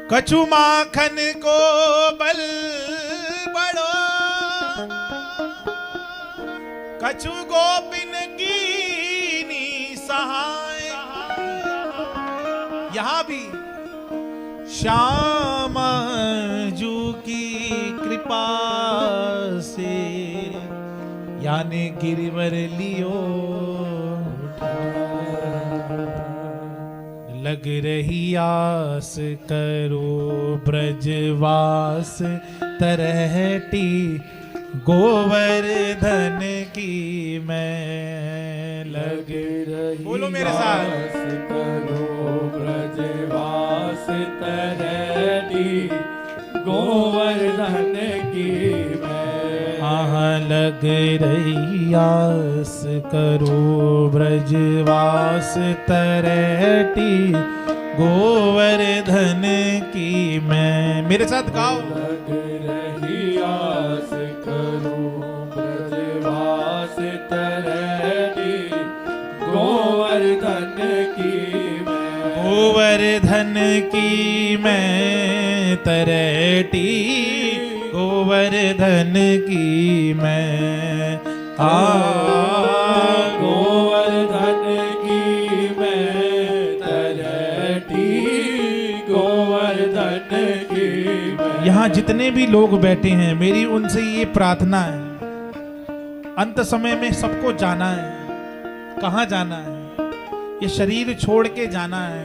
कछु माखन को बल बड़ो, कछु गोपिन कीनी सहाय। यहां भी श्याम जू की कृपा से यानी गिरिवर लियो, लग रही आस करो ब्रजवास तरहटी गोवर्धन की मैं। लग रही बोलो मेरे साथ, करो ब्रजवास तरहटी गोवर्धन की मैं। हाँ लग रही आस करो ब्रजवास तरहटी गोवर्धन की मैं। मेरे साथ गाओ। लग रही आस करो ब्रजवास तरहटी गोवर्धन की मैं। गोवर्धन की मैं तरहटी गोवर्धन की मैं। गोवर्धन की मैं तरहटी गोवर्धन की मैं। यहाँ जितने भी लोग बैठे हैं मेरी उनसे ये प्रार्थना है, अंत समय में सबको जाना है। कहाँ जाना है? ये शरीर छोड़ के जाना है।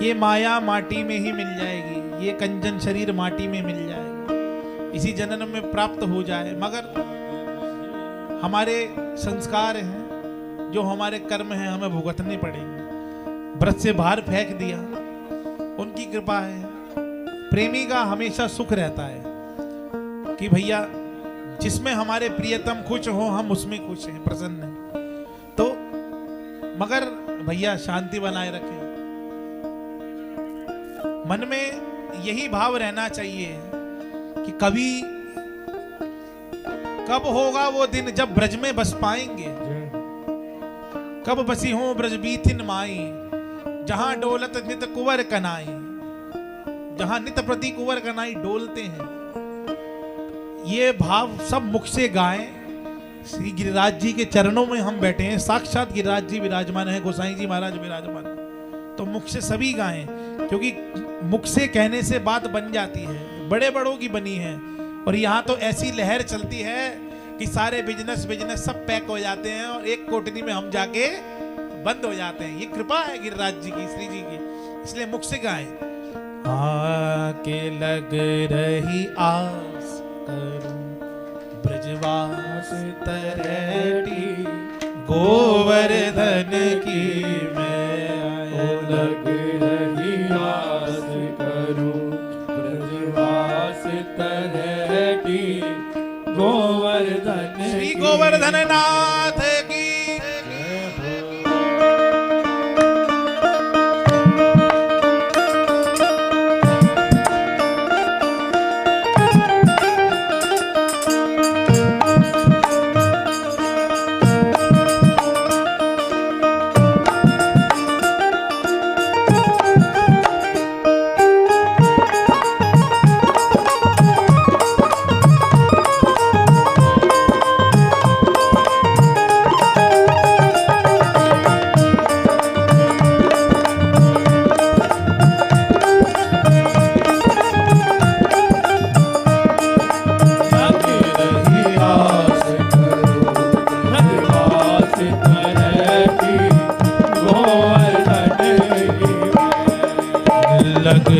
ये माया माटी में ही मिल जाएगी, ये कंचन शरीर माटी में मिल जाएगा, इसी जन्म में प्राप्त हो जाए। मगर हमारे संस्कार हैं, जो हमारे कर्म हैं, हमें भुगतने पड़ेंगे। व्रत से बाहर फेंक दिया, उनकी कृपा है। प्रेमी का हमेशा सुख रहता है कि भैया जिसमें हमारे प्रियतम खुश हो हम उसमें खुश हैं, प्रसन्न हैं। तो मगर भैया शांति बनाए रखें। मन में यही भाव रहना चाहिए कि कब होगा वो दिन जब ब्रज में बस पाएंगे। कब बसी हो ब्रज बीथिन माई, जहां डोलत नित कुंवर कनाई। जहां नित प्रति कुंवर कनाई डोलते हैं, ये भाव सब मुख से गाएं। श्री गिरिराज जी के चरणों में हम बैठे हैं, साक्षात गिरिराज जी विराजमान है, गोसाई जी महाराज विराजमान है। तो मुख से सभी गाएं, क्योंकि मुख से कहने से बात बन जाती है, बड़े बड़ों की बनी है। और यहाँ तो ऐसी लहर चलती है कि सारे बिजनेस सब पैक हो जाते हैं और एक कोठरी में हम जाके बंद हो जाते हैं। ये कृपा है गिरिराज जी की, श्री जी की, इसलिए मुख से गाएं। आके लग रही आस करूं ब्रजवास तरहटी गोवर्धन की मैं। लग रही आस करूं ब्रजवास तरहटी गोवर्धन। श्री गोवर्धन नाथ की।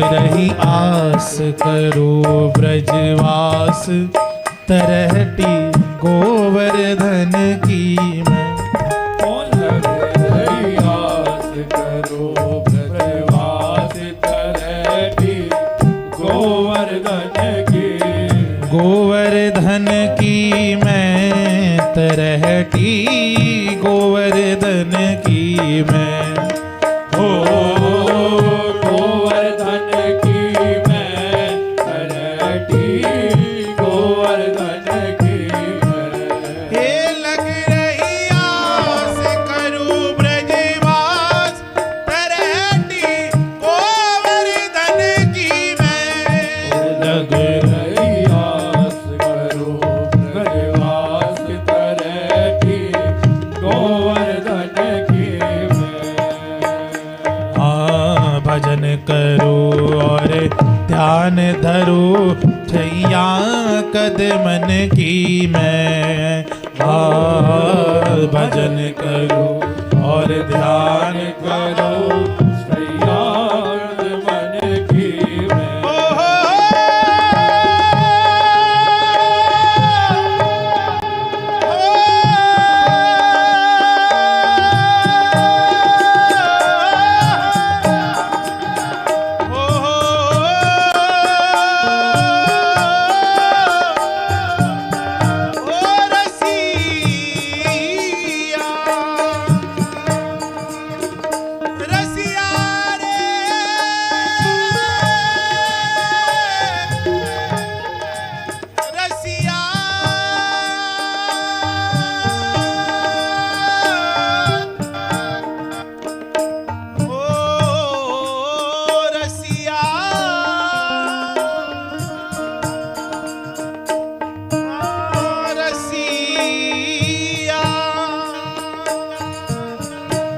रही आस करो ब्रजवास तरहटी गोवर्धन की मैं। लग रही आस करो ब्रजवास तरहटी गोवर्धन की। गोवर्धन की मैं तरहटी गोवर्धन की मैं। हो की करो और ध्यान धरो छैया कदमन की मैं भजन करो और ध्यान करो सैया मन की मैं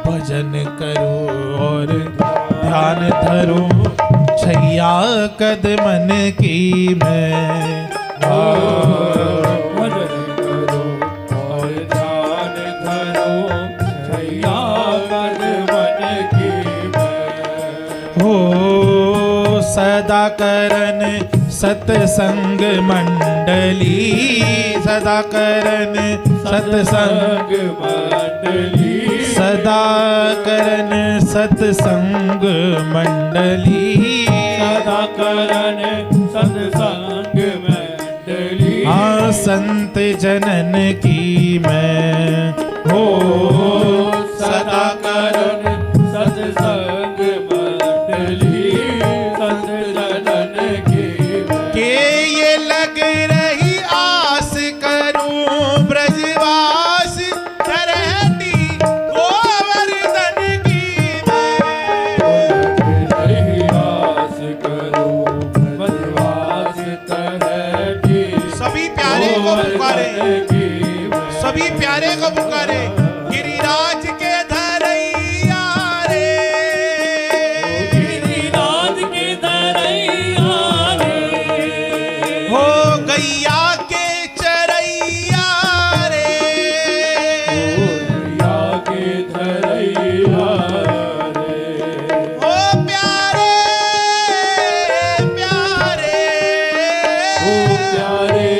भजन करो और ध्यान धरो छैया कदमन की मैं भजन करो और ध्यान धरो छैया कदमन की मैं हो सदा करन सत्संग मंडली सदा करन सत्संग मंडली सदा करन सत्संग मंडली सदा करन सत्संग मंडली हाँ संत जनन की मैं हो सदा करन सत्संग मंडली संत जनन की के ये लग रही आस करूं ब्रजवास करहती गोवर्धन की मैं रही आस करो ब्रजवास तरहटी सभी प्यारे को पुकारे सभी प्यारे को पुकारे गिरिराज के धरैया रे गिरिराज के धरैया रे हो गैया के चरैया रे गैया के धरैया रे ओ प्यारे प्यारे ओ प्यारे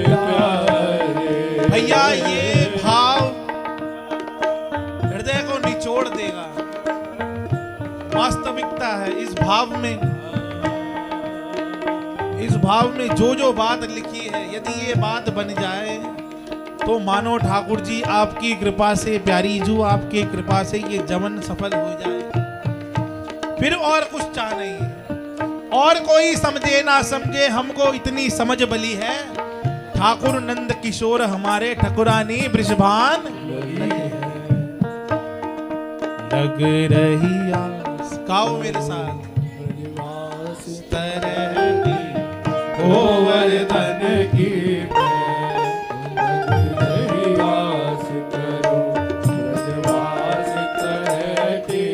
प्यारे भैया ये भाव हृदय को निचोड़ देगा वास्तविकता है इस भाव में जो बात लिखी है यदि ये बात बन जाए तो मानो ठाकुर जी आपकी कृपा से प्यारी जू आपकी कृपा से ये जमन सफल हो जाए फिर और कुछ चाह नहीं है और कोई समझे ना समझे हमको इतनी समझ बली है ठाकुर नंद किशोर हमारे ठकुरानी बृषभान लग रही आस गाओ मेरे साथ तरहती गोवर्धन की रही आस करो ब्रजवास तरहटी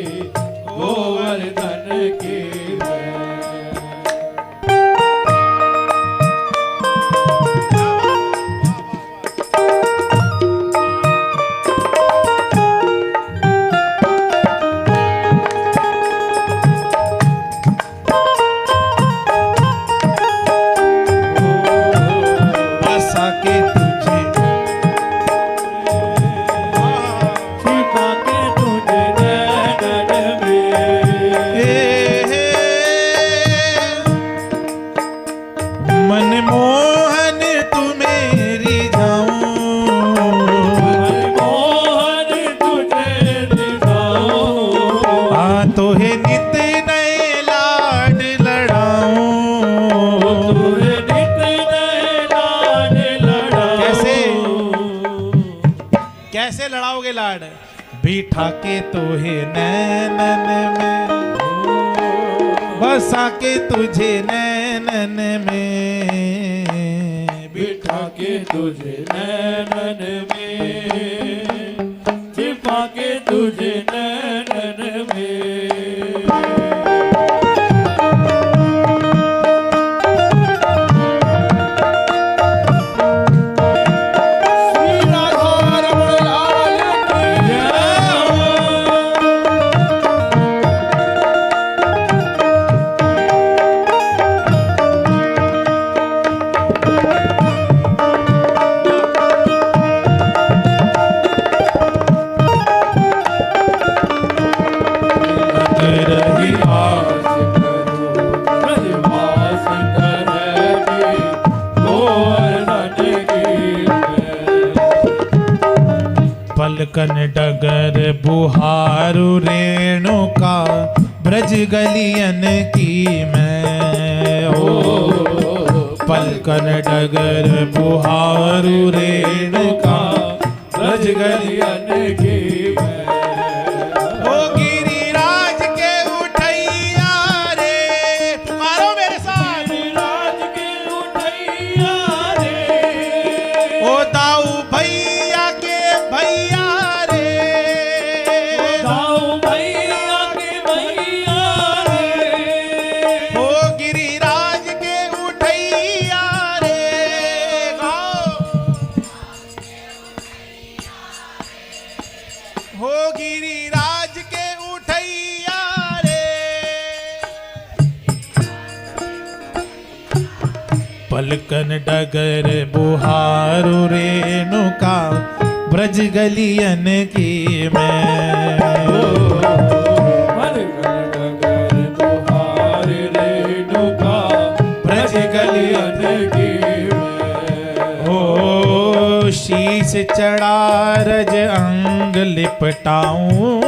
गोवर्धन की बसा के तुझे छिपा के तुझे नैनन में मनमोहन तू मेरी जाऊं मोहन तुझे दिखाऊं आ तो है नित नए लाड लड़ाऊं तुझे नित नए लाड लड़ाऊं कैसे लड़ाओगे लाड बिठा के तो है नैनन में बसा के तुझे नैनन में बिठा के तुझे नैनन में छिपा के तुझे नैनन में पलकन डगर बुहारु रेणुका ब्रज गलियन की मैं हो। पलकन डगर बुहारु रेणुका ब्रज गलियन की पलकन डगर बुहारु रेणुका ब्रज गलियन की मैं पलकन डगर बुहारु रेणुका ब्रज गलियन की मैं हो। शीश चढ़ा रज अंग लिपटाऊं,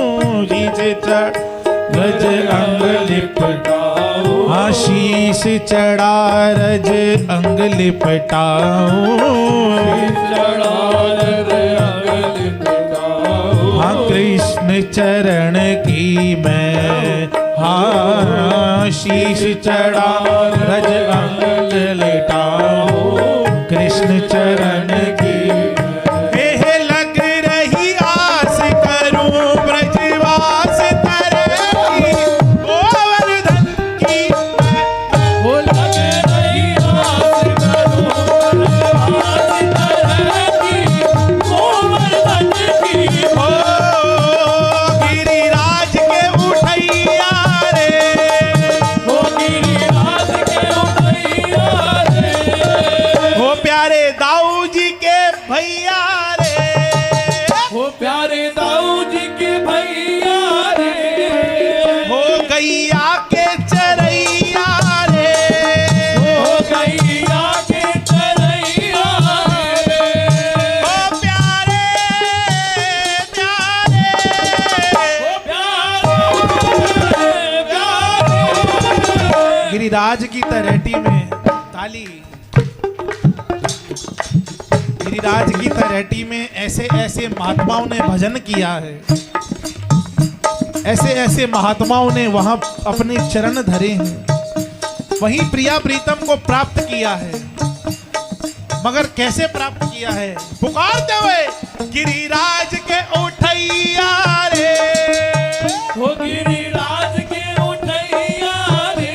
शीश चढ़ रज अंग लिपटाऊं, आशीष चढ़ा रज अंग लिपटाऊं, हाँ कृष्ण चरण की मैं, हाँ शीश चढ़ा रज अंग लिपटाऊं, कृष्ण चरण की गिरिराज की तरेटी में ताली, गिरिराज की तरेटी में ऐसे ऐसे महात्माओं ने भजन किया है, ऐसे ऐसे महात्माओं ने वहां अपने चरण धरे हैं, वहीं प्रिया प्रीतम को प्राप्त किया है। मगर कैसे प्राप्त किया है? पुकारते हुए गिरिराज के उठैया रे, हो गिरिराज के उठैया रे,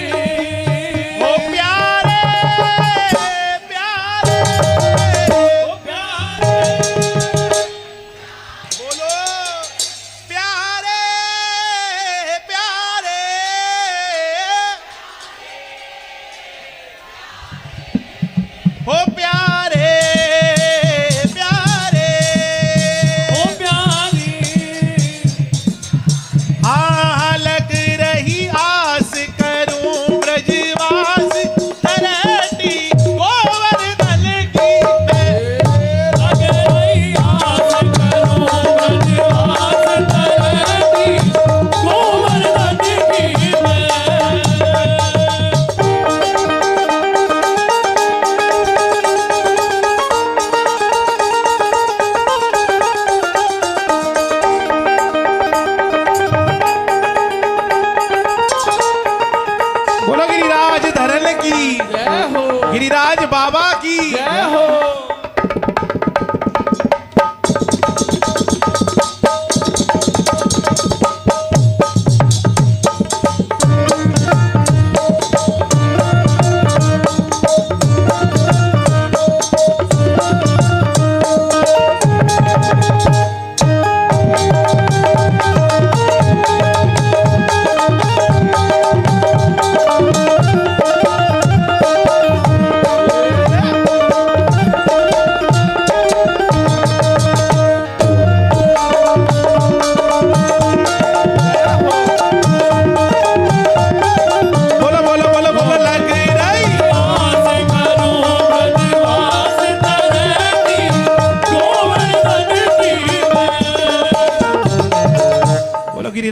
ओ प्यारे प्यारे, ओ प्यारे, बोलो प्यारे प्यारे, ओ प्यारे प्यारे, ओ प्यारी, हाँ लग रही आस करूं ब्रजवास तरेटी गोवर्धन की मैं, लग रही आस करो ब्रजवास तरेटी गोवर्धन की मैं। बोलो गिरिराज धरन की, जय हो, गिरिराज बाबा की। जय हो।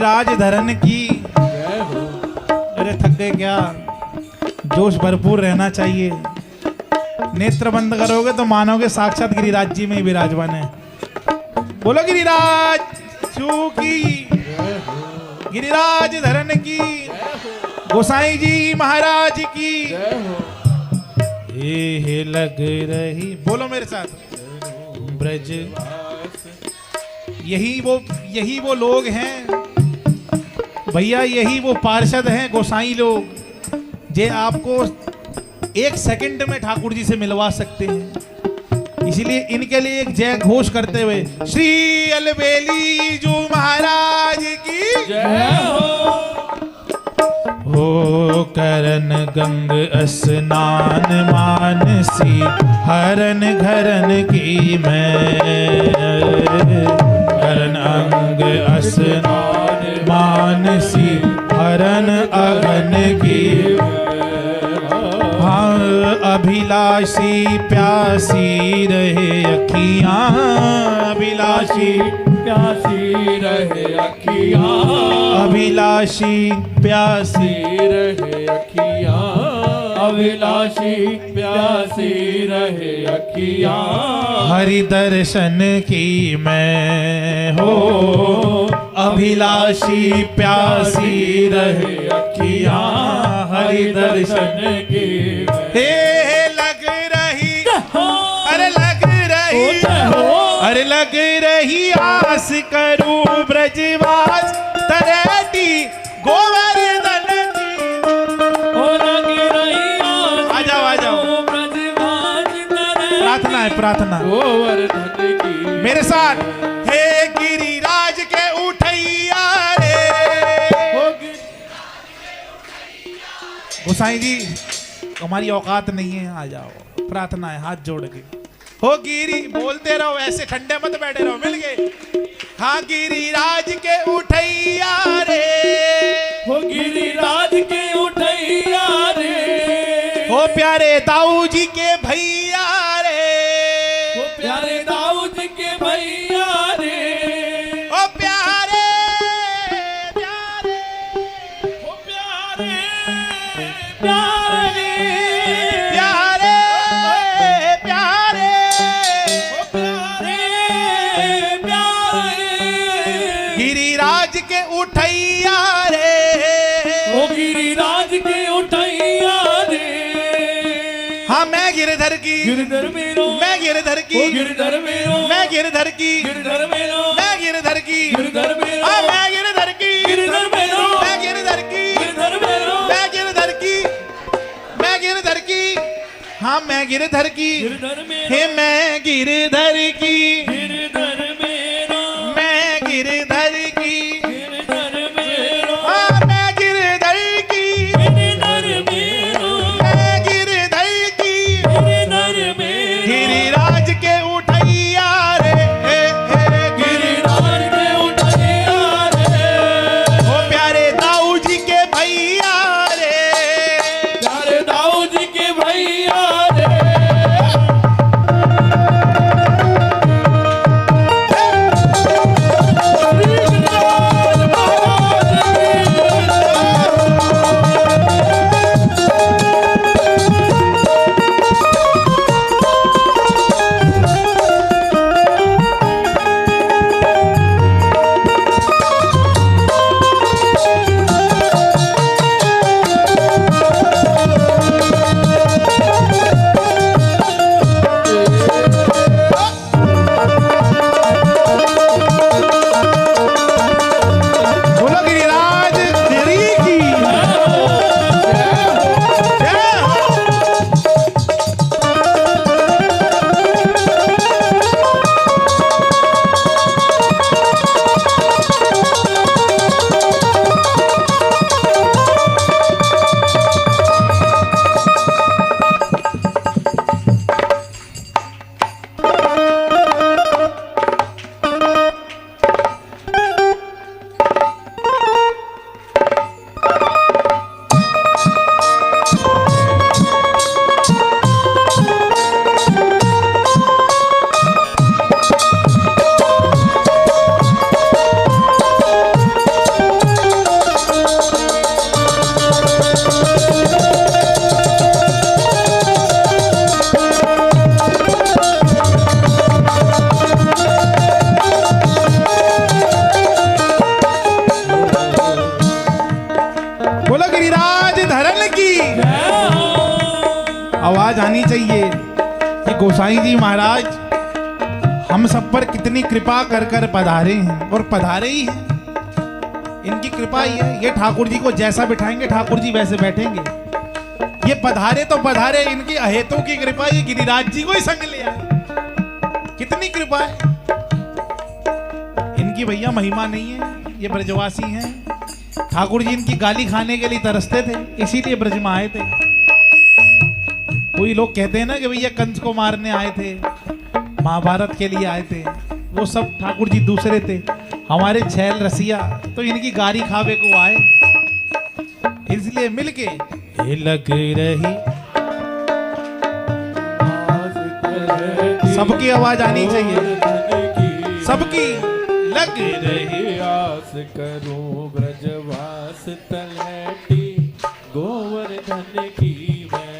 गिरिराज धरन की। जय हो। अरे थक गए क्या? जोश भरपूर रहना चाहिए। नेत्र बंद करोगे तो मानोगे साक्षात गिरिराज जी में ही विराजमान है। बोलो गिरिराज शू की, गिरिराज धरन की, गोसाई जी महाराज की। जय हो। हे लग रही, बोलो मेरे साथ, ब्रज। यही वो लोग हैं भैया, यही वो पार्षद हैं गोसाई लोग, जे आपको एक सेकंड में ठाकुर जी से मिलवा सकते हैं। इसलिए इनके लिए एक जय घोष करते हुए श्री अलबेली जू महाराज की जय हो। करन गंग स्नान मानसी हरन घरन की मैं। करन अंग स्नान मानसी हरन अगन की। हाँ अभिलाषी प्यासी रहे अखियां, अभिलाषी प्यासी रहे अखियां, अभिलाषी प्यासी रहे अखियां, अभिलाषी प्यासी रहे अखियां। हरि दर्शन की मैं हो। अभिलाषी प्यासी रहे अखियां, हरि दर्शन की हे लग रही, अरे लग रही, अरे लग रही आस करूं ब्रजवास तरेटी गोवर्धन की। ओ लगी रही आ जाओ आ जाओ, ब्रजवास तरेटी प्रार्थना है प्रार्थना गोवर्धन की। मेरे साथ। हे गिरिराज के उठैया रे। गोसाई जी हमारी औकात नहीं है, आ जाओ। प्रार्थना है हाथ जोड़ के। हो गिरी, बोलते रहो ऐसे, ठंडे मत बैठे रहो, मिल गए। हाँ गिरिराज के उठैया रे। हो गिरिराज के उठैया रे। हो प्यारे दाऊ जी के भैया रे। हो प्यारे दाऊद के भैया रे। ओ प्यारे प्यारे, हो प्यारे प्यारे प्यारे प्यारे, हो प्यारे प्यारे। गिरिराज के उठैया रे। हो गिरिराज के उठैया रे। हाँ मैं गिरधर की, गिरधर मेरो, मैं गिरधर की, हो गिरधर मेरो, मैं गिरधर की, गिरधर मेरो, मैं गिरधर की, गिरधर मेरो, हाँ मैं गिरधर की, गिरधर मेरो, मैं गिरधर की, गिरधर मेरो, मैं गिरधर की, मैं गिरधर की, हाँ मैं गिरधर की, गिरधर मेरो, हे मैं गिरधर की, गिरधर मेरो, मैं गिरधर की, गिरधर मेरो, हाँ मैं गिरधर की, गिरधर मेरो, मैं गिरधर की, गिरधर मेरो। गिरिराज के उठैया रे। गिरिराज के उठैया रे। ओ प्यारे दाऊ जी के भैया रे। प्यारे दाऊद के भैया रे। की आवाज आनी चाहिए कि गोसाई जी महाराज हम सब पर कितनी कृपा कर कर पधारे हैं, और पधारे ही हैं। इनकी कृपा ही है। ये ठाकुर जी को जैसा बिठाएंगे ठाकुर जी वैसे बैठेंगे। ये पधारे तो पधारे, इनकी अहेतों की कृपा, ये गिरिराज जी को ही संग ले आए। कितनी कृपा है इनकी भैया, महिमा नहीं है। ये ब्रजवासी हैं। ठाकुर जी इनकी गाली खाने के लिए तरसते थे, इसीलिए ब्रज में आए थे। कोई लोग कहते हैं ना कि भैया कंस को मारने आए थे, महाभारत के लिए आए थे, वो सब ठाकुर जी दूसरे थे। हमारे छैल रसिया तो इनकी गारी खावे को आए, इसलिए मिलके ये लग रही। सबकी आवाज आनी चाहिए, सबकी लग रही आस करूं ब्रजवास तलहटी गोवर्धन की मैं।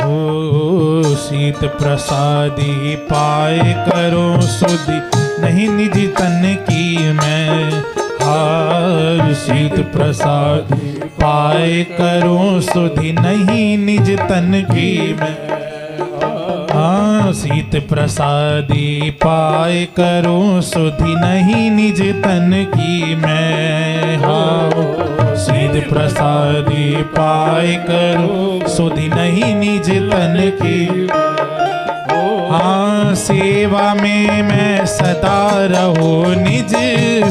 ओ शीत प्रसादी पाए करो सुधि नहीं निज तन की मैं। हार शीत प्रसादी पाए करो सुधि नहीं निज तन की मैं। हाँ शीत प्रसादी पाए करो सुधि नहीं निज तन की मैं। हाँ शीत प्रसादी पाए करो सुधि नहीं निज तन की। हाँ सेवा में मैं सदा रहूं निज,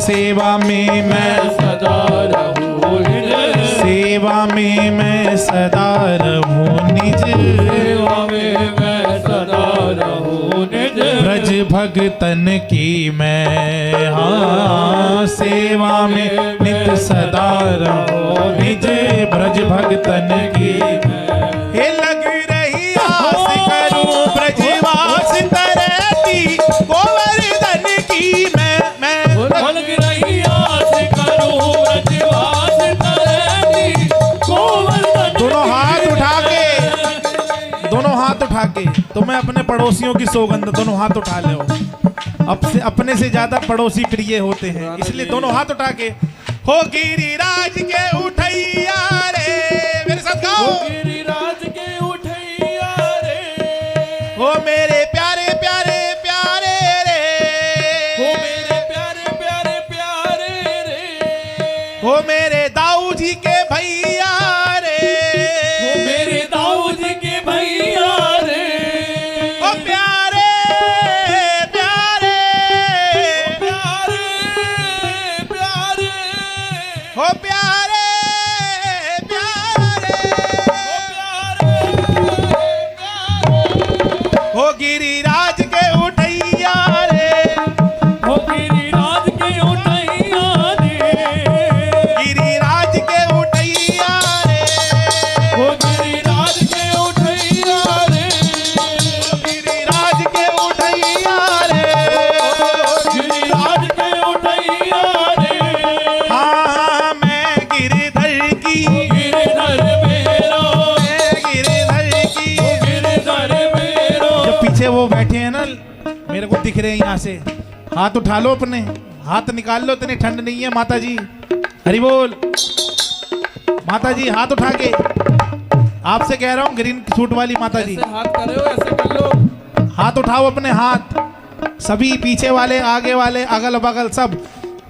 सेवा में मैं सदा रहूं निज, सेवा में मैं सदा रहूं निज, सेवा में मैं सदा रहूं निज। ब्रज भगतन की मैं। हाँ सेवा में नित सदा रहूं निज, ब्रज भगतन की हे लग रही आस करूं ब्रजवास तरती गोवर्धन की मैं लग रही आस करूं ब्रजवास तरती गोवर्धन। दोनों हाथ उठा के तुम्हें अपने पड़ोसियों की सौगंध, दोनों हाथ उठा ले। अब से अपने से ज्यादा पड़ोसी प्रिय होते हैं, इसलिए दोनों हाथ उठा के हो गिरिराज के उठैया रे, मेरे साथ गाओ। गिरिराज के उठैया रे, हो मेरे प्यारे प्यारे प्यारे रे, हो मेरे प्यारे प्यारे प्यारे रे, हो मेरे दाऊ जी के भैया रे, हो मेरे दाऊ जी के भैया रे, हो प्यारे प्यारे प्यारे प्यारे, हो प्यारे प्यारे हो गिरिराज के उठैया रे, हो गिरिराज के उठैया रे, गिरिराज के उठैया रे, हो गिरिराज के उठैया रे, गिरिराज के उठैया रे, गिरिराज के उठैया रे। हाँ मैं गिरधर की, गिरधर मेरो, मैं गिरधर की। गिरधर मेरो। जब पीछे वो बैठे हैं ना, मेरे को दिख रहे हैं यहाँ से, हाथ उठा लो अपने, हाथ निकाल लो, इतनी ठंड नहीं है माता जी। हरि बोल माता जी, हाथ उठा के आपसे कह रहा हूँ, ग्रीन सूट वाली माता जी, ऐसे हाथ करे हो, ऐसे कर लो। हाथ उठाओ अपने हाथ, सभी पीछे वाले आगे वाले अगल बगल सब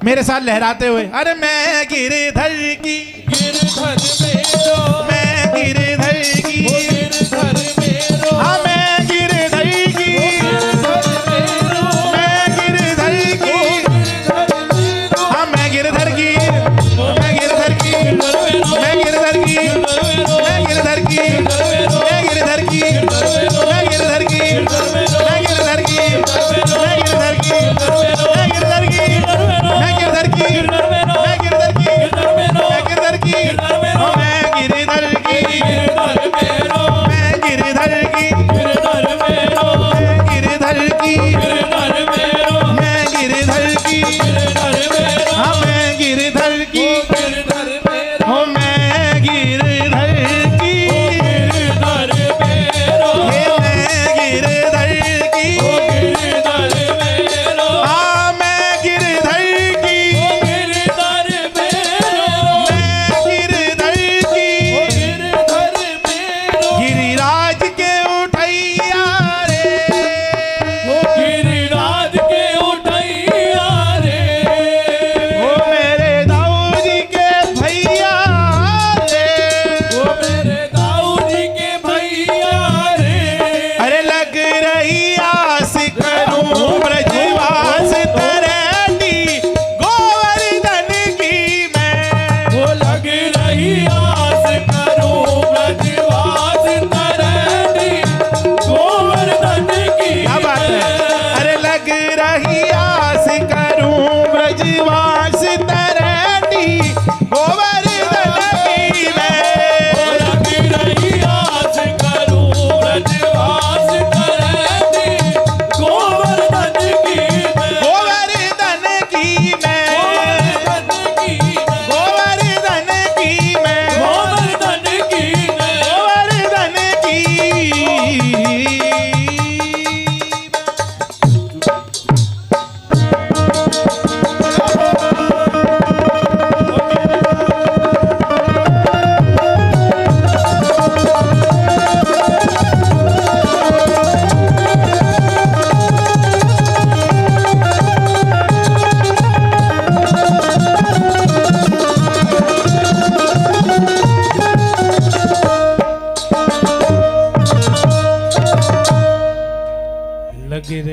मेरे साथ लहराते हुए। अरे मैं गिरधर की, गिरधर मेरो, मैं गिरधर की, गिरधर मेरो, हाँ मैं गिरधर की, गिरधर मेरो, मैं गिरधर की, गिरधर मेरो, हाँ मैं गिरधर की, मैं गिरधर की, मैं गिरधर की, मैं गिरधर की, मैं गिरधर की, मैं गिरधर की, मैं गिरधर की, मैं गिरधर की, मैं गिरधर की, मैं गिरधर की, मैं गिरधर की, मैं गिरधर की, मैं गिरधर की, मैं गिरधर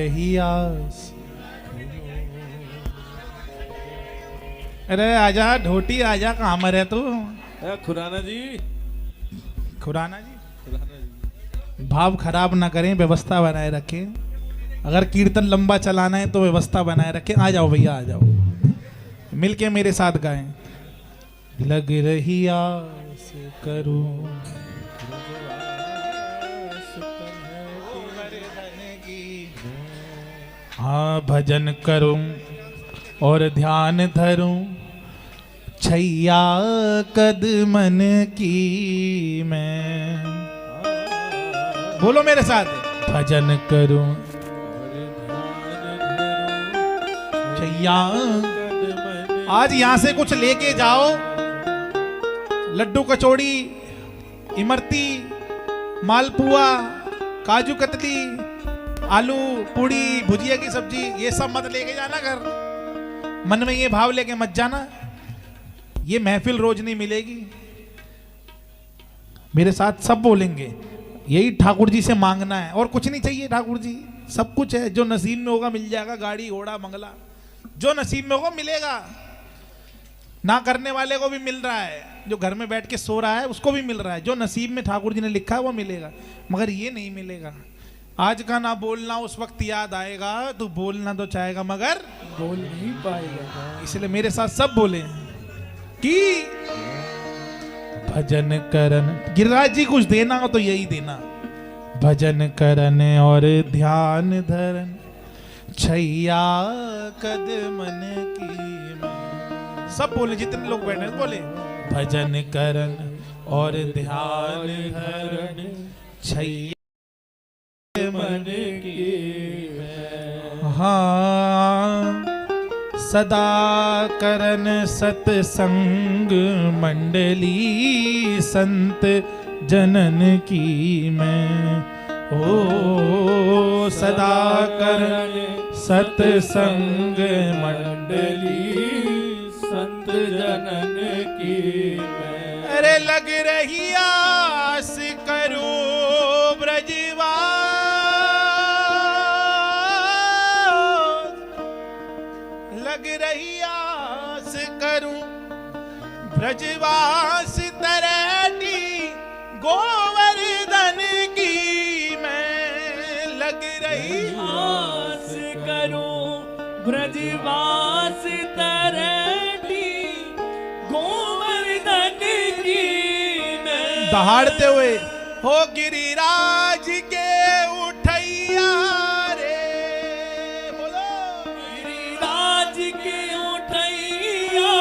रही आस। अरे आजा ढोटी आजा, कहाँ मरे तू? खुराना जी, खुराना जी भाव खराब ना करें, व्यवस्था बनाए रखें। अगर कीर्तन लंबा चलाना है तो व्यवस्था बनाए रखें। आ जाओ भैया, आ जाओ, मिलके मेरे साथ गाएं। लग रही आस करूं हाँ भजन करूं और ध्यान धरूं, छैया कदमन की मैं। बोलो मेरे साथ, भजन करूं छैया। आज यहां से कुछ लेके जाओ, लड्डू कचौड़ी, इमरती, मालपुआ, काजू कतली, आलू पूड़ी, भुजिया की सब्जी, ये सब मत लेके जाना घर। मन में ये भाव लेके मत जाना, ये महफिल रोज नहीं मिलेगी। मेरे साथ सब बोलेंगे, यही ठाकुर जी से मांगना है और कुछ नहीं चाहिए। ठाकुर जी सब कुछ है, जो नसीब में होगा मिल जाएगा। गाड़ी घोड़ा बंगला जो नसीब में होगा मिलेगा। ना करने वाले को भी मिल रहा है, जो घर में बैठ के सो रहा है उसको भी मिल रहा है। जो नसीब में ठाकुर जी ने लिखा है वो मिलेगा, मगर ये नहीं मिलेगा। आज का ना बोलना उस वक्त याद आएगा, तू बोलना तो चाहेगा मगर बोल नहीं पाएगा। इसलिए मेरे साथ सब बोले कि भजन करन। गिरिराज जी कुछ देना हो तो यही देना, भजन करन और ध्यान धरन, छैया कदमन की मैं। सब बोले, जितने लोग बैठे हैं बोले, भजन करन और ध्यान धरन, छैया मन की मैं। हाँ सदा करन सतसंग मंडली, संत जनन की मैं। ओ सदा करन सतसंग मंडली, संत जनन की मैं। अरे लग रही आस करूं ब्रजवा, लग रही आस करूं ब्रजवास तरटी गोवर्धन की मैं। लग रही आस करूं ब्रजवास तरटी गोवर्धन की मैं। दहाड़ते हुए हो गिरिराज के उठैया रे, बोलो गिरिराज के उठैया,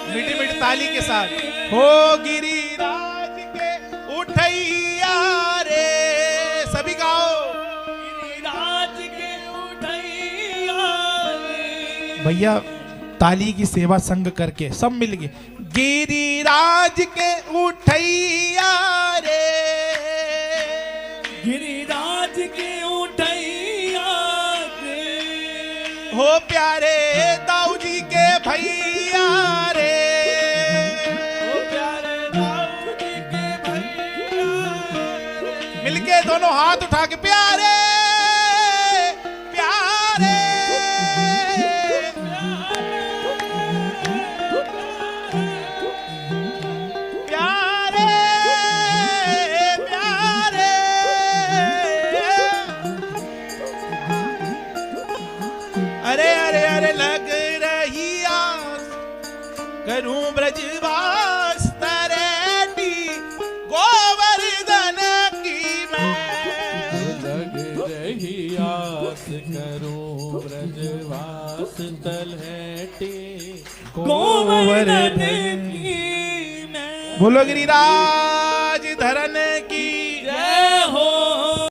मीठी मीठी ताली के साथ, हो गिरिराज के उठैया रे। सभी गाओ, गिरिराज के उठैया रे। भैया ताली की सेवा संग करके सब मिल गए। गिरिराज के उठैया रे, गिरिराज के उठैया रे। हो प्यारे दाऊ जी के भैया रे, ओ प्यारे दाऊ जी के भैया रे। मिलके दोनों हाथ उठा के प्यारे प्यारे प्यारे प्यारे। अरे अरे अरे लग रही आस करूं ब्रजवास तरटी गोवर्धन की मैं। लग रही आस करूं ब्रजवास तलहटी गोवर्धन की मैं। बोलो गिरिराज धरन की